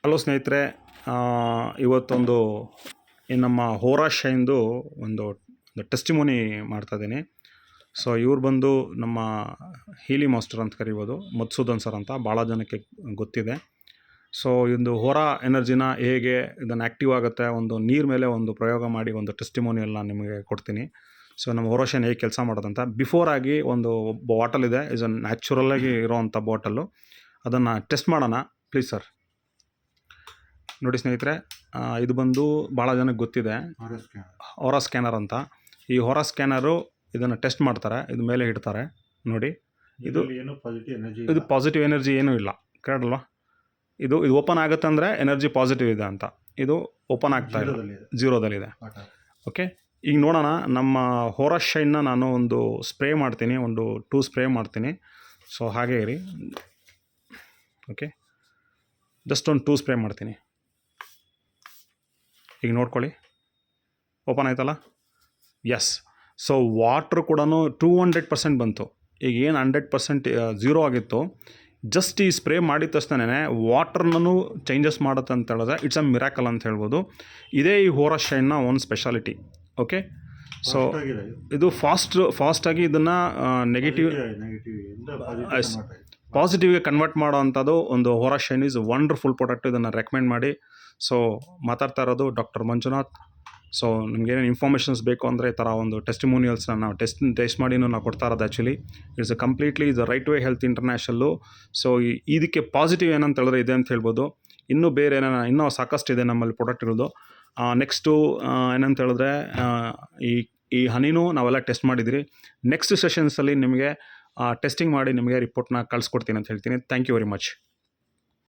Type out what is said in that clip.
Hello ಸ್ನೇಹಿತರೆ, ಇವತ್ತೊಂದು ನಮ್ಮ ಹೋರಾ ಶೈನ್ದು ಒಂದು ಟೆಸ್ಟಿಮೋನಿ ಮಾಡ್ತಾಯಿದ್ದೀನಿ. ಸೊ ಇವ್ರು ಬಂದು ನಮ್ಮ ಹೀಲಿ ಮಾಸ್ಟರ್ ಅಂತ ಕರಿಬೋದು, ಮಧುಸೂದನ್ ಸರ್ ಅಂತ ಭಾಳ ಜನಕ್ಕೆ ಗೊತ್ತಿದೆ. ಸೊ ಒಂದು ಹೋರಾ ಎನರ್ಜಿನ ಹೇಗೆ ಇದನ್ನು ಆ್ಯಕ್ಟಿವ್ ಆಗುತ್ತೆ, ಒಂದು ನೀರು ಮೇಲೆ ಒಂದು ಪ್ರಯೋಗ ಮಾಡಿ ಒಂದು ಟೆಸ್ಟಿಮೋನಿಯಲ್ನ ನಿಮಗೆ ಕೊಡ್ತೀನಿ. ಸೊ ನಮ್ಮ ಹೋರಾ ಶೈನ್ ಹೇಗೆ ಕೆಲಸ ಮಾಡೋದಂತ ಬಿಫೋರ್ ಆಗಿ ಒಂದು ಬಾಟಲ್ ಇದೆ, ಇಸ್ ಅ ನ್ಯಾಚುರಲ್ಲಾಗಿ ಇರೋವಂಥ ಬಾಟಲ್ಲು, ಅದನ್ನು ಟೆಸ್ಟ್ ಮಾಡೋಣ ಪ್ಲೀಸ್ ಸರ್. ನೋಡಿ ಸ್ನೇಹಿತರೆ, ಇದು ಬಂದು ಭಾಳ ಜನಕ್ಕೆ ಗೊತ್ತಿದೆ, ಹೋರಾ ಸ್ಕ್ಯಾನರ್ ಅಂತ. ಈ ಹೋರಾ ಸ್ಕ್ಯಾನರು ಇದನ್ನು ಟೆಸ್ಟ್ ಮಾಡ್ತಾರೆ, ಇದು ಮೇಲೆ ಇಡ್ತಾರೆ ನೋಡಿ. ಇದು ಪಾಸಿಟಿವ್ ಎನರ್ಜಿ ಏನೂ ಇಲ್ಲ, ಕರೆಕ್ಟ್ ಅಲ್ವಾ? ಇದು ಓಪನ್ ಆಗುತ್ತೆ ಅಂದರೆ ಎನರ್ಜಿ ಪಾಸಿಟಿವ್ ಇದೆ ಅಂತ. ಇದು ಓಪನ್ ಆಗ್ತಾ ಇಲ್ಲ, ಜೀರೋದಲ್ಲಿದೆ. ಓಕೆ, ಈಗ ನೋಡೋಣ. ನಮ್ಮ ಹೋರಾ ಶೈನ್ನ ನಾನು ಒಂದು ಸ್ಪ್ರೇ ಮಾಡ್ತೀನಿ, ಒಂದು 2 ಸ್ಪ್ರೇ ಮಾಡ್ತೀನಿ. ಸೊ ಹಾಗೆ ಇರಿ. ಓಕೆ, ಜಸ್ಟ್ ಒಂದು 2 ಸ್ಪ್ರೇ ಮಾಡ್ತೀನಿ. ಈಗ ನೋಡ್ಕೊಳ್ಳಿ, ಓಪನ್ ಆಯ್ತಲ್ಲ. ಎಸ್. ಸೊ ವಾಟ್ರ್ ಕೂಡ 200% ಬಂತು. ಈಗ ಏನು 100% ಝೀರೋ ಆಗಿತ್ತು, ಜಸ್ಟ್ ಈ ಸ್ಪ್ರೇ ಮಾಡಿದ ತಕ್ಷಣವೇ ವಾಟ್ರನ್ನೂ ಚೇಂಜಸ್ ಮಾಡುತ್ತೆ ಅಂತ ಹೇಳಿದ್ರೆ ಇಟ್ಸ್ ಅ ಮಿರಾಕಲ್ ಅಂತ ಹೇಳ್ಬೋದು. ಇದೇ ಈ ಹೋರಾ ಶೈನ್ನ ಒಂದು ಸ್ಪೆಷಾಲಿಟಿ. ಓಕೆ, ಸೊ ಇದು ಫಾಸ್ಟಾಗಿ ಇದನ್ನು ಪಾಸಿಟಿವ್ಗೆ ಕನ್ವರ್ಟ್ ಮಾಡೋ ಅಂಥದ್ದು ಒಂದು ಹೋರಾ ಶೈನ್ ಈಸ್ ವಂಡರ್ಫುಲ್ ಪ್ರಾಡಕ್ಟ್. ಇದನ್ನು ರೆಕಮೆಂಡ್ ಮಾಡಿ. ಸೊ ಮಾತಾಡ್ತಾ ಇರೋದು ಡಾಕ್ಟರ್ ಮಂಜುನಾಥ್. ಸೊ ನಿಮ್ಗೇನೇನು ಇನ್ಫಾರ್ಮೇಷನ್ಸ್ ಬೇಕು ಅಂದರೆ ಈ ಥರ ಒಂದು ಟೆಸ್ಟಿಮೋನಿಯಲ್ಸ್ನ ನಾವು ಟೆಸ್ಟ್ ಮಾಡಿನೂ ನಾವು ಕೊಡ್ತಾ ಇರೋದು. Actually it's completely is right way health international. So ಇದಕ್ಕೆ ಪಾಸಿಟಿವ್ ಏನಂತ ಹೇಳಿದ್ರೆ ಇದೆ ಅಂತ ಹೇಳ್ಬೋದು. ಇನ್ನೂ ಬೇರೆ ಇನ್ನೂ ಸಾಕಷ್ಟು ಇದೆ ನಮ್ಮಲ್ಲಿ ಪ್ರಾಡಕ್ಟ್ಗಳದ್ದು. ನೆಕ್ಸ್ಟು ಏನಂತ ಹೇಳಿದ್ರೆ, ಈ ಹನಿನೂ ನಾವೆಲ್ಲ ಟೆಸ್ಟ್ ಮಾಡಿದಿರಿ. ನೆಕ್ಸ್ಟ್ ಸೆಷನ್ಸಲ್ಲಿ ನಿಮಗೆ ಟೆಸ್ಟಿಂಗ್ ಮಾಡಿ ನಿಮಗೆ ರಿಪೋರ್ಟ್ನ ಕಳಿಸ್ಕೊಡ್ತೀನಿ ಅಂತ ಹೇಳ್ತೀನಿ. Thank you very much.